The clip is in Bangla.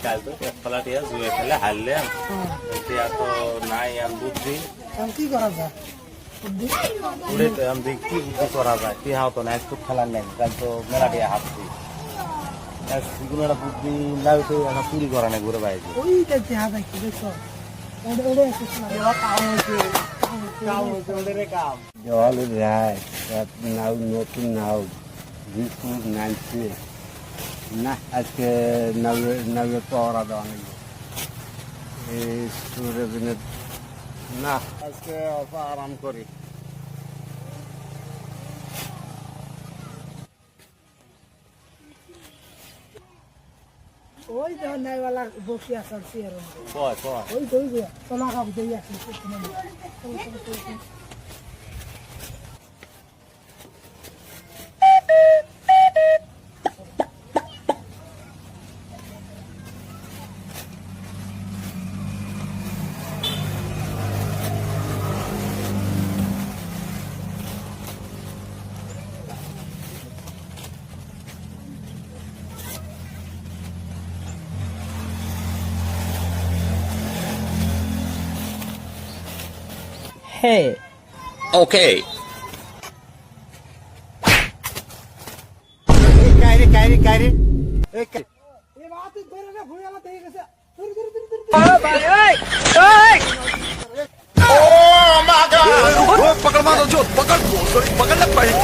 কাল তো ফলাটিয়া জুয়ে খেলে হারলাম টিয়া তো নাই আমি বুদ্ধি কি করা যায় বুদ্ধি উড়ে তো আমি দেখি কি বুদ্ধি করা যায় টিয়া তো না একটু খেলার নেই কাল তো মেলা টিয়া হারছি কোনো একটা বুদ্ধি নাই তো এখন চুরি করা নেই ঘুরে বাইরে ওইটা দেখা যায় কি দেখছো ওটা ওটা একটু শোনা জল রায় নাও নতুন নাও বিস্কুট নাইছে না আজকে নবে পড়া দেওয়া নেই এই সুরে দিনে না আজকে অল্প আরাম করি ওই তো নাইওয়ালা বসে আছে চেয়ার কয় কয় ওই তো ওই যে তোলা কাপ দিয়ে আছে Hey. Okay. কাইরে কাইরে কাইরে এই এ বাত ধরে না ভুইয়ালা দেখে গেছে ধরে ধরে ধরে पकड़ मारो जो पकड़ पकड़ना पड़ेगा